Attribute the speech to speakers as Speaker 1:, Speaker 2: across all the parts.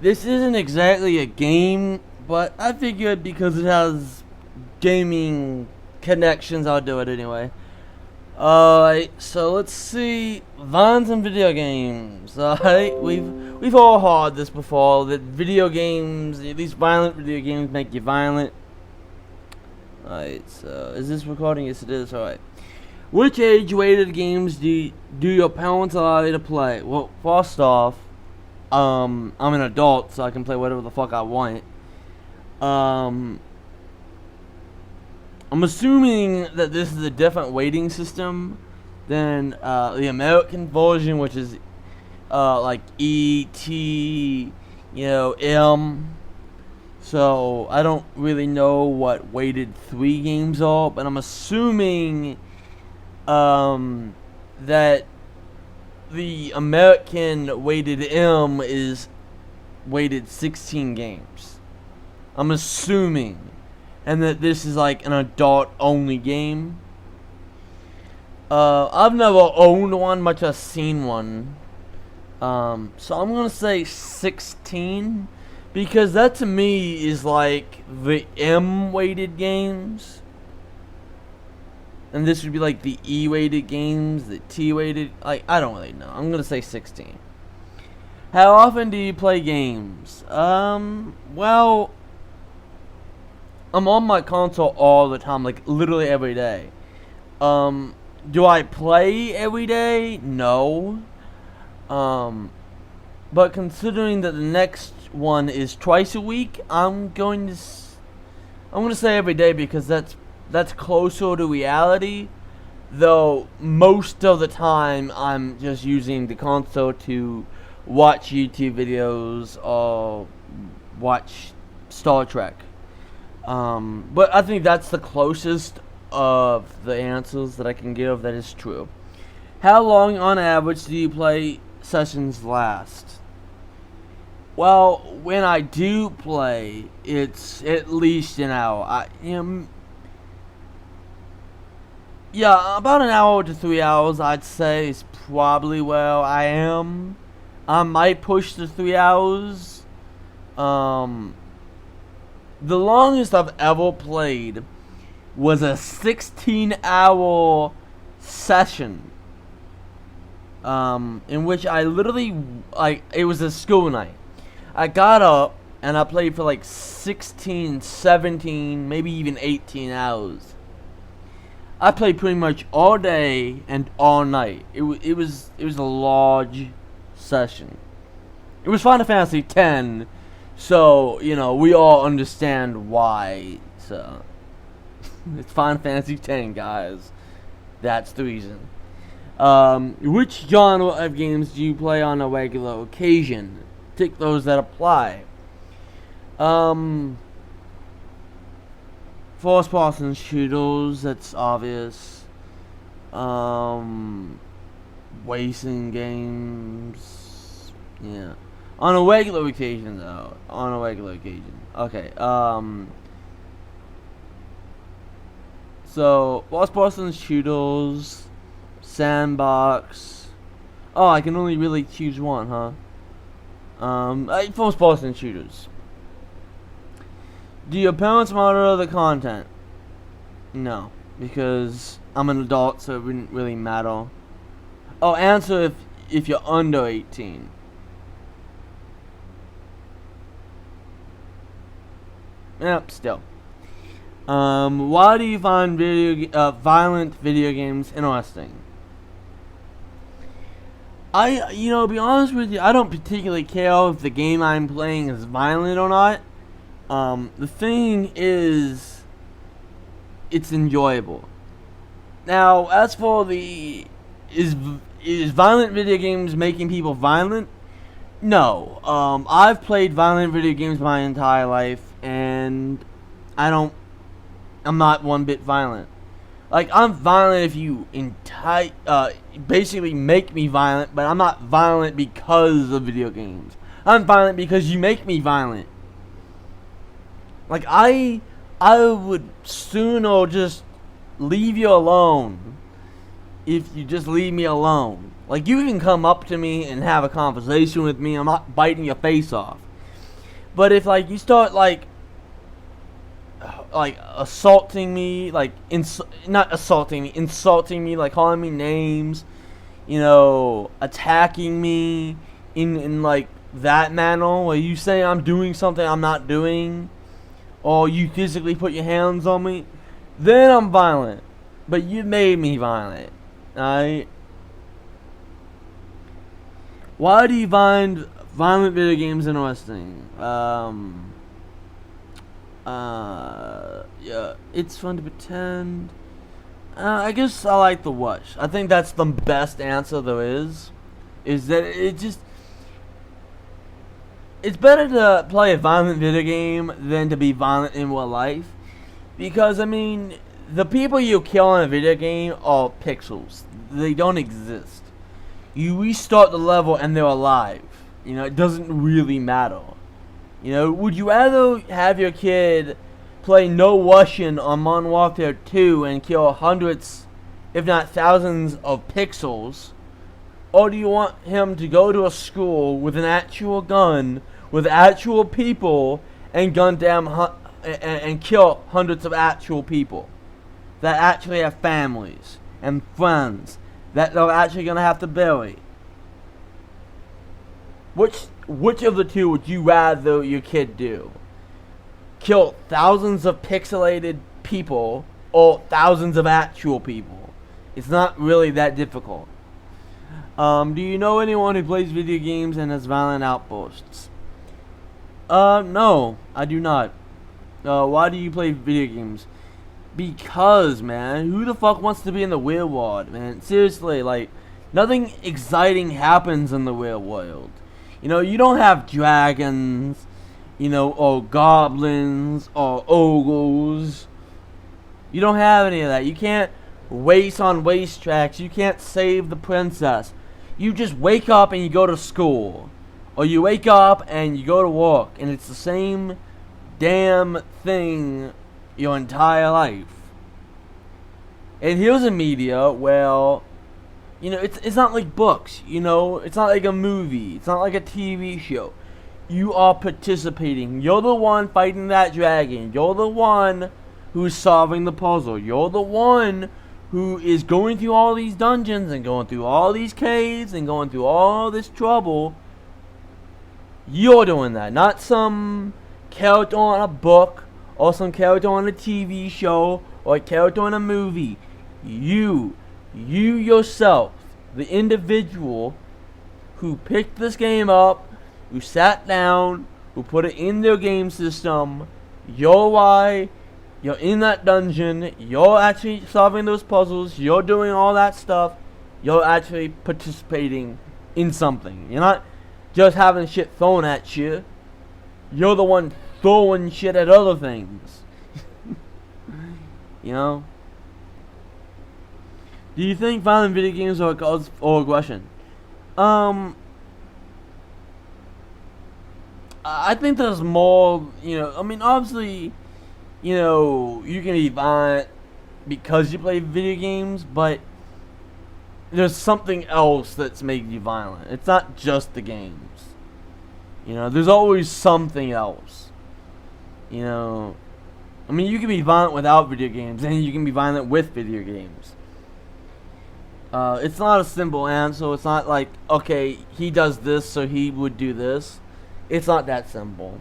Speaker 1: This isn't exactly a game, but I figured because it has gaming connections, I'll do it anyway. Alright, so let's see. Violence in video games. Alright, we've all heard this before, that video games, at least violent video games, make you violent. Alright, so is this recording? Yes, it is. Alright. Which age-weighted games do your parents allow you to play? Well, first off, I'm an adult, so I can play whatever the fuck I want. I'm assuming that this is a different weighting system than the American version, which is like E, T, M. So I don't really know what weighted 3 games are, but I'm assuming that the American weighted M is weighted 16 games. I'm assuming. And that this is like an adult only game. I've never owned one, much as seen one. So I'm gonna say 16. Because that to me is like the M weighted games. And this would be like the E weighted games, the T weighted. I don't really know. I'm gonna say 16. How often do you play games? Well, I'm on my console all the time, like literally every day. Do I play every day? No. But considering that the next one is twice a week, I'm going to say every day because that's closer to reality. Though most of the time I'm just using the console to watch YouTube videos or watch Star Trek. But I think that's the closest of the answers that I can give that is true. How long on average do you play sessions last? Well, when I do play, it's at least an hour. Yeah, about an hour to 3 hours, I'd say, is probably where I am. I might push to 3 hours. The longest I've ever played was a 16-hour session. In which I literally, it was a school night. I got up and I played for like 16, 17, maybe even 18 hours. I played pretty much all day and all night. It was a large session. It was Final Fantasy X, so we all understand why. So it's Final Fantasy X, guys. That's the reason. Which genre of games do you play on a regular occasion? Tick those that apply. First person shooters, that's obvious. Racing games. Yeah. On a regular occasion though. On a regular occasion. Okay. So first person shooters, sandbox. Oh, I can only really choose one, huh? First person shooters. Do your parents monitor the content? No, because I'm an adult, so it wouldn't really matter. Oh, answer if you're under 18. Yep, still. Why do you find violent video games interesting? To be honest with you, I don't particularly care if the game I'm playing is violent or not. The thing is, it's enjoyable. Now, as for is violent video games making people violent? No. I've played violent video games my entire life, and I'm not one bit violent. Like, I'm violent if you basically make me violent, but I'm not violent because of video games. I'm violent because you make me violent. Like, I would sooner just leave you alone if you just leave me alone. Like, you can come up to me and have a conversation with me. I'm not biting your face off. But if like you start like assaulting me, like not assaulting me, insulting me, like calling me names, attacking me in like that manner, where you say I'm doing something I'm not doing, or you physically put your hands on me, then I'm violent. But you made me violent, alright? Why do you find violent video games interesting? Yeah, it's fun to pretend. I guess I like the watch. I think that's the best answer there is. Is that it's better to play a violent video game than to be violent in real life. Because, I mean, the people you kill in a video game are pixels. They don't exist. You restart the level and they're alive. It doesn't really matter. Would you rather have your kid play No Russian on Modern Warfare 2 and kill hundreds, if not thousands, of pixels? Or do you want him to go to a school with an actual gun, with actual people, and gun down and kill hundreds of actual people that actually have families and friends that they're actually going to have to bury? Which of the two would you rather your kid do? Kill thousands of pixelated people or thousands of actual people? It's not really that difficult. Do you know anyone who plays video games and has violent outbursts? No, I do not. Why do you play video games? Because, man, who the fuck wants to be in the real world, man? Seriously, like, nothing exciting happens in the real world. You don't have dragons, or goblins, or ogres. You don't have any of that. You can't race on racetracks. You can't save the princess. You just wake up and you go to school. Or you wake up and you go to work. And it's the same damn thing your entire life. And here's a media where, it's not like books, it's not like a movie, it's not like a TV show. You are participating. You're the one fighting that dragon. You're the one who's solving the puzzle. You're the one who is going through all these dungeons and going through all these caves and going through all this trouble. You're doing that, not some character on a book or some character on a TV show or a character in a movie. You yourself, the individual who picked this game up, who sat down, who put it in their game system, you're why you're in that dungeon, you're actually solving those puzzles, you're doing all that stuff, you're actually participating in something. You're not just having shit thrown at you, you're the one throwing shit at other things. Do you think violent video games are a cause for aggression? I think there's more, obviously, you can be violent because you play video games, but there's something else that's making you violent. It's not just the games. There's always something else. You can be violent without video games, and you can be violent with video games. It's not a simple answer. It's not like, okay, he does this, so he would do this. It's not that simple.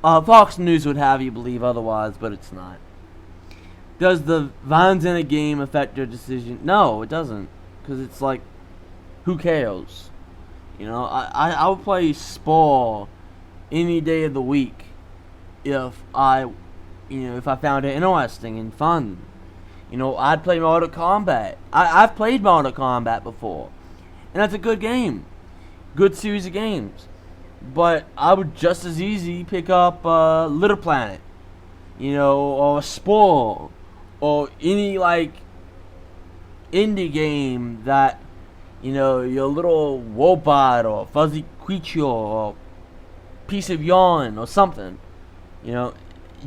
Speaker 1: Fox News would have you believe otherwise, but it's not. Does the violence in a game affect your decision? No, it doesn't. Because it's like, who cares? I would play Spore any day of the week if I found it interesting and fun. I'd play Mortal Kombat. I've played Mortal Kombat before. And that's a good game. Good series of games. But I would just as easy pick up Little Planet. Or Spore. Or any, indie game that, your little robot or fuzzy creature or piece of yarn or something.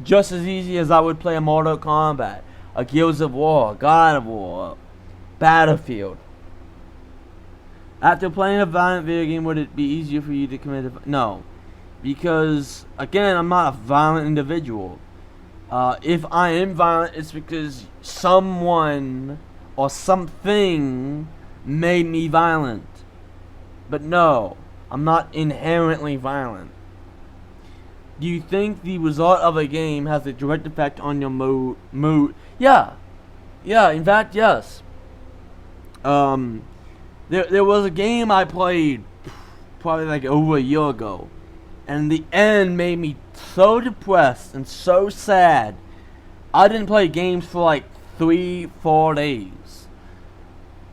Speaker 1: Just as easy as I would play a Mortal Kombat, a Gears of War, God of War, Battlefield. After playing a violent video game, would it be easier for you to commit no. because again, I'm not a violent individual. If I am violent, it's because someone or something made me violent. But no, I'm not inherently violent. Do you think the result of a game has a direct effect on your mood? Yeah. Yeah, in fact, yes. There was a game I played probably like over a year ago, and the end made me so depressed and so sad. I didn't play games for like 3-4 days.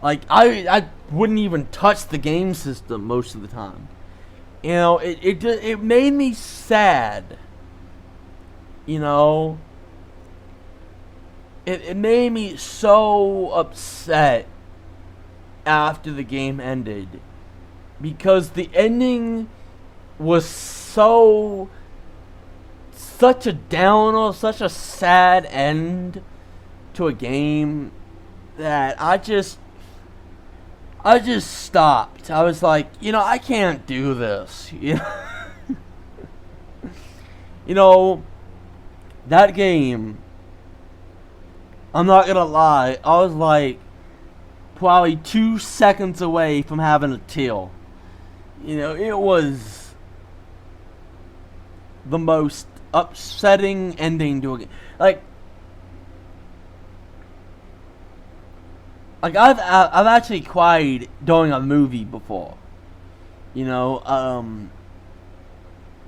Speaker 1: Like I wouldn't even touch the game system most of the time. You know, it made me sad. You know, it made me so upset after the game ended, because the ending was such a downer, such a sad end to a game that I just stopped. I was like, I can't do this. You know, that game, I'm not gonna lie, I was like probably 2 seconds away from having a tear. It was the most upsetting ending to a game. Like I've actually cried during a movie before. It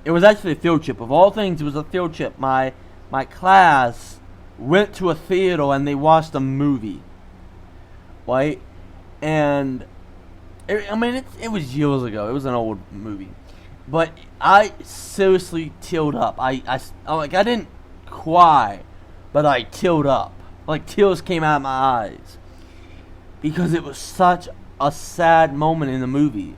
Speaker 1: was actually a field trip. Of all things, it was a field trip. My class went to a theater and they watched a movie, right? And it was years ago. It was an old movie, but I seriously teared up. I didn't cry, but I teared up. Like tears came out of my eyes, because it was such a sad moment in the movie.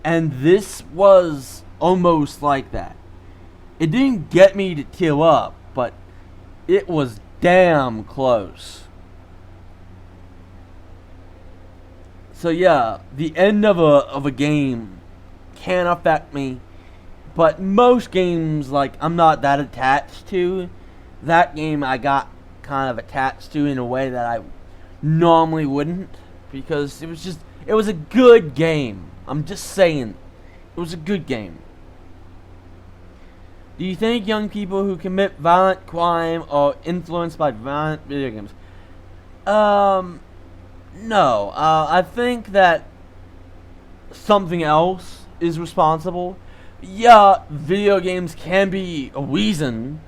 Speaker 1: And this was almost like that. It didn't get me to tear up, but it was damn close. So yeah, the end of a game can affect me, but most games, like, I'm not that attached to. That game I got kind of attached to in a way that I normally wouldn't, because it was a good game. I'm just saying, it was a good game. Do you think young people who commit violent crime are influenced by violent video games? No. I think that something else is responsible. Yeah, video games can be a reason,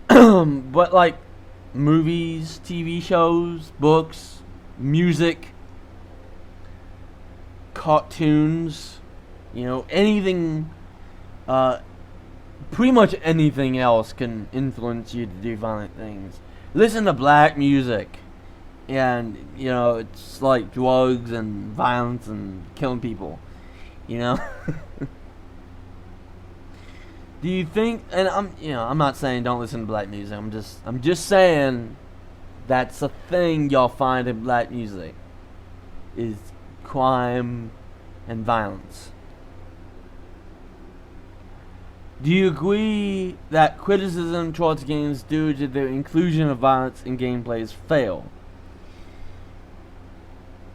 Speaker 1: but like movies, TV shows, books, music, cartoons, anything, pretty much anything else can influence you to do violent things. Listen to black music, and it's like drugs and violence and killing people. Do you think? And I'm not saying don't listen to black music. I'm just saying that's a thing y'all find in black music, is crime and violence. Do you agree that criticism towards games due to their inclusion of violence in gameplays fail?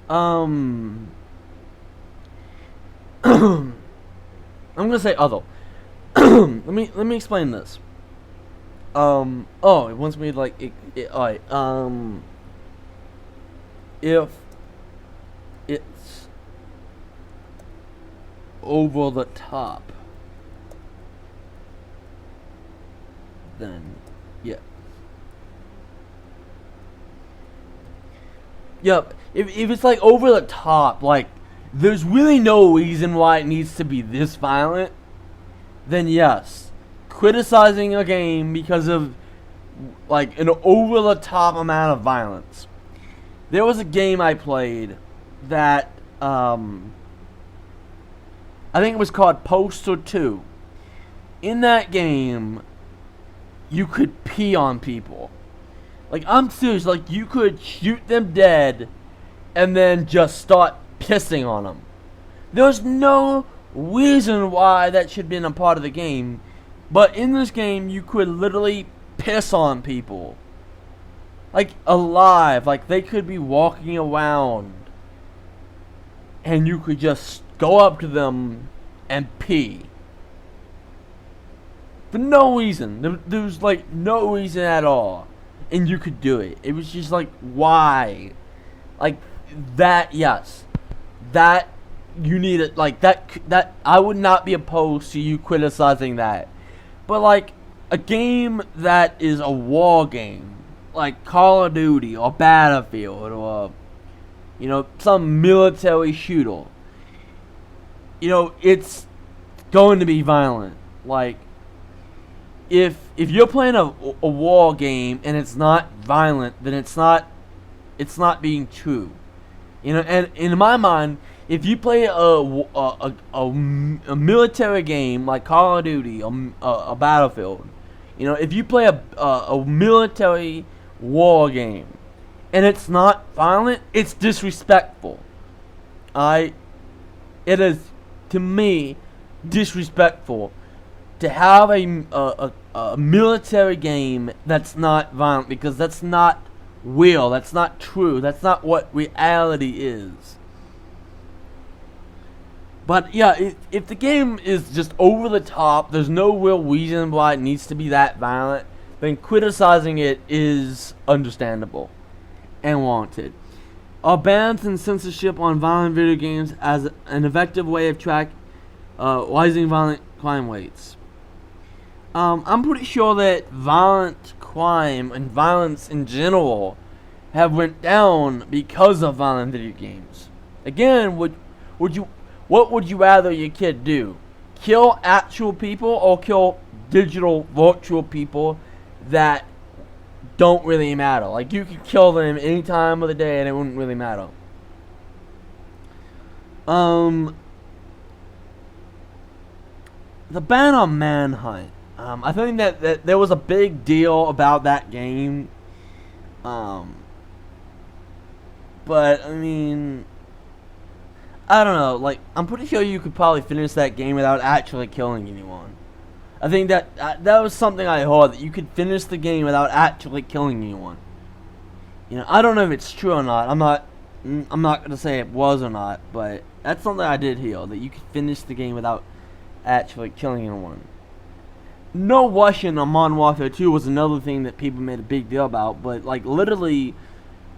Speaker 1: I'm gonna say other. let me explain this. It wants me to like alright. If it's over the top, then yeah. Yep. If it's like over the top, like there's really no reason why it needs to be this violent, then yes, criticizing a game because of like an over the top amount of violence. There was a game I played that I think it was called Poster 2. In that game, you could pee on people. Like, I'm serious, like you could shoot them dead and then just start pissing on them. There's no reason why that should have been a part of the game. But in this game, you could literally piss on people. Like, alive. Like, they could be walking around. And you could just go up to them and pee. For no reason. There was, like, no reason at all. And you could do it. It was just like, why? Like, that, yes. That, you need it. Like, that, I would not be opposed to you criticizing that. But, like, a game that is a war game, like Call of Duty or Battlefield or, you know, some military shooter, you know, it's going to be violent. Like, if you're playing a war game and it's not violent, then it's not being true. You know, and in my mind, if you play a military game like Call of Duty or a Battlefield, you know, if you play a military war game and it's not violent, it's disrespectful. It is, to me, disrespectful to have a military game that's not violent, because that's not real, that's not true, that's not what reality is. But yeah, if the game is just over the top, there's no real reason why it needs to be that violent, then criticizing it is understandable and warranted. Are bans and censorship on violent video games as an effective way of track rising violent crime rates? I'm pretty sure that violent crime and violence in general have went down because of violent video games. Again, what would you rather your kid do? Kill actual people or kill digital virtual people that don't really matter? Like, you could kill them any time of the day and it wouldn't really matter. The ban on Manhunt. I think that there was a big deal about that game. But, I mean, I don't know. Like, I'm pretty sure you could probably finish that game without actually killing anyone. I think that that was something I heard, that you could finish the game without actually killing anyone. You know, I don't know if it's true or not. I'm not gonna say it was or not, but that's something I did hear, that you could finish the game without actually killing anyone. No rushing on Modern Warfare 2 was another thing that people made a big deal about, but, like, literally,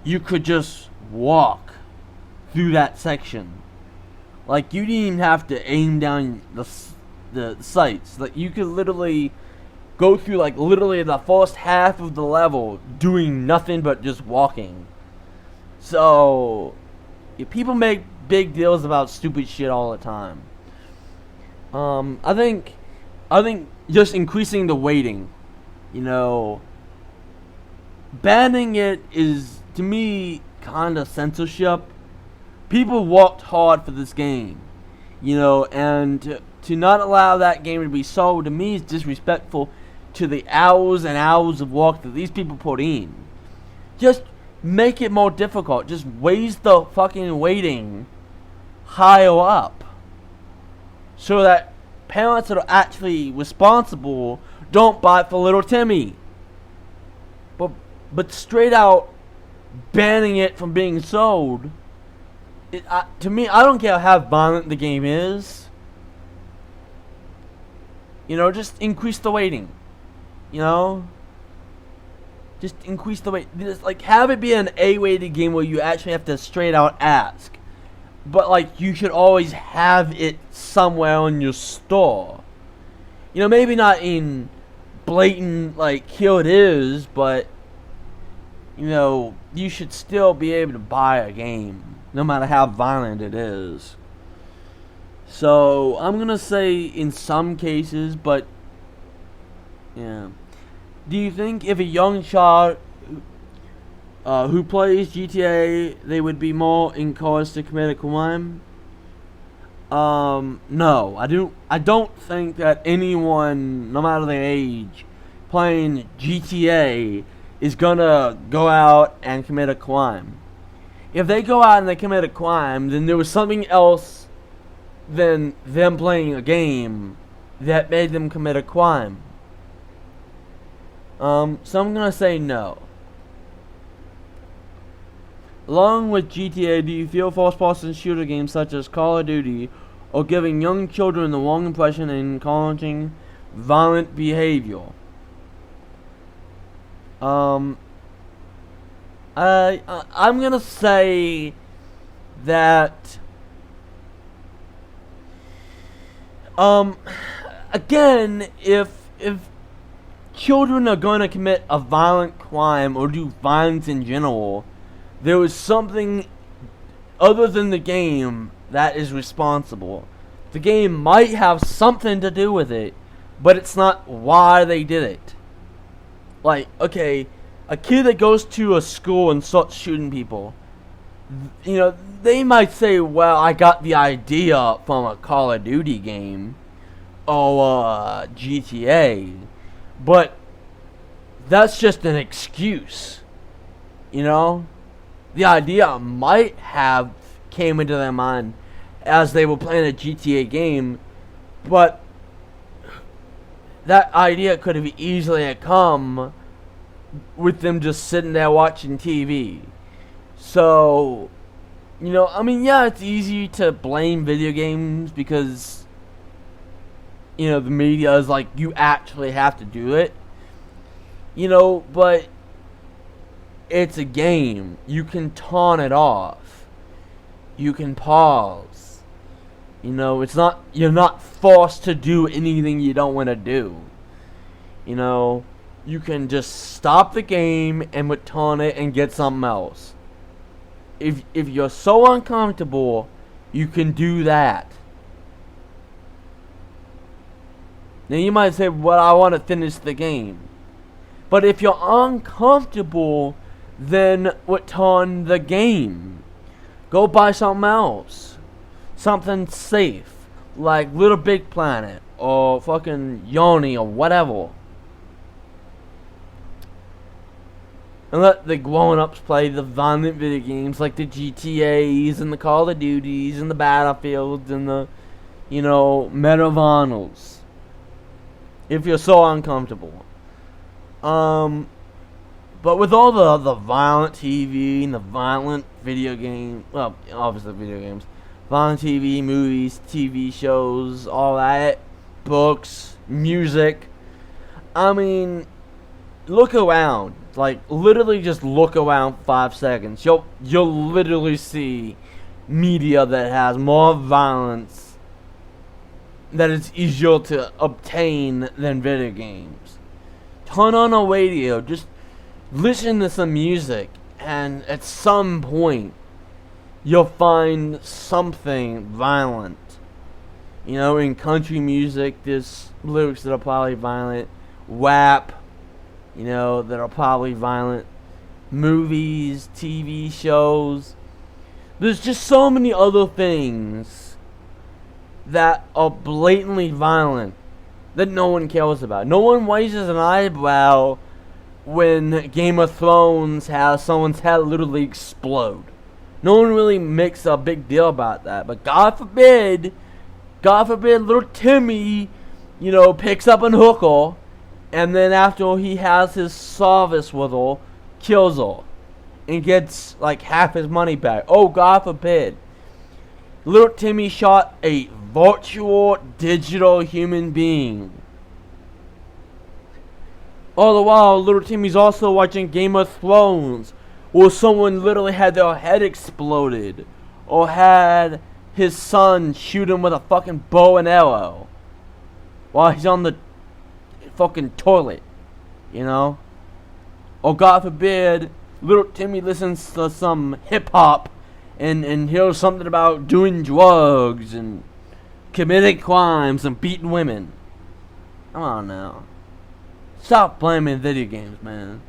Speaker 1: you could just walk through that section. Like, you didn't even have to aim down the sights. Like, you could literally go through, like, literally the first half of the level doing nothing but just walking. So, people make big deals about stupid shit all the time. I think just increasing the weighting, you know, banning it is, to me, kind of censorship. People worked hard for this game, you know, and to not allow that game to be sold, to me, is disrespectful to the hours and hours of work that these people put in. Just make it more difficult. Just raise the fucking weighting higher up, so that parents that are actually responsible don't buy it for little Timmy. But straight out banning it from being sold, to me, I don't care how violent the game is. You know, just increase the weighting. You know? Just increase the weight. Just, like, have it be an A-rated game where you actually have to straight out ask. But, like, you should always have it somewhere in your store. You know, maybe not in blatant, like, here it is, but, you know, you should still be able to buy a game, no matter how violent it is. So, I'm gonna say in some cases, but, yeah. Do you think if a young child who plays GTA, they would be more encouraged to commit a crime? No, I don't think that anyone, no matter their age, playing GTA is gonna go out and commit a crime. If they go out and they commit a crime, then there was something else than them playing a game that made them commit a crime. So I'm gonna say no. Along with GTA, do you feel first-person shooter games such as Call of Duty are giving young children the wrong impression and encouraging violent behavior? I'm gonna say that. Again, if children are going to commit a violent crime or do violence in general, there is something other than the game that is responsible. The game might have something to do with it, but it's not why they did it. Like, okay, a kid that goes to a school and starts shooting people, you know, they might say, well, I got the idea from a Call of Duty game or GTA, but that's just an excuse, you know? The idea might have came into their mind as they were playing a GTA game, but that idea could have easily come with them just sitting there watching TV. So, you know, I mean, yeah, it's easy to blame video games because, you know, the media is like, you actually have to do it. You know, but it's a game. You can turn it off. You can pause. You know, it's not, you're not forced to do anything you don't want to do. You know, you can just stop the game and return it and get something else. If you're so uncomfortable, you can do that. Now you might say, well, I want to finish the game. But if you're uncomfortable, then return the game. Go buy something else. Something safe. Like Little Big Planet. Or fucking Yoni or whatever. And let the grown-ups play the violent video games like the GTAs and the Call of Duties and the Battlefields and the, you know, Medal of Honors. If you're so uncomfortable. But with all the violent TV and the violent video game, well, obviously video games, violent TV, movies, TV shows, all that, books, music, I mean, look around. Like, literally just look around 5 seconds. You'll literally see media that has more violence that is easier to obtain than video games. Turn on a radio, just listen to some music, and at some point, you'll find something violent. You know, in country music, there's lyrics that are probably violent. Rap, you know, that are probably violent. Movies, TV shows. There's just so many other things that are blatantly violent that no one cares about. No one raises an eyebrow when Game of Thrones has someone's head literally explode. No one really makes a big deal about that. But God forbid little Timmy, you know, picks up an hooker, and then after he has his service with her, kills her, and gets like half his money back. Oh, God forbid. Little Timmy shot a virtual digital human being. All the while, little Timmy's also watching Game of Thrones, where someone literally had their head exploded, or had his son shoot him with a fucking bow and arrow while he's on the fucking toilet, you know? Or God forbid, little Timmy listens to some hip hop and hears something about doing drugs and committing crimes and beating women. Come on now. Stop blaming video games, man.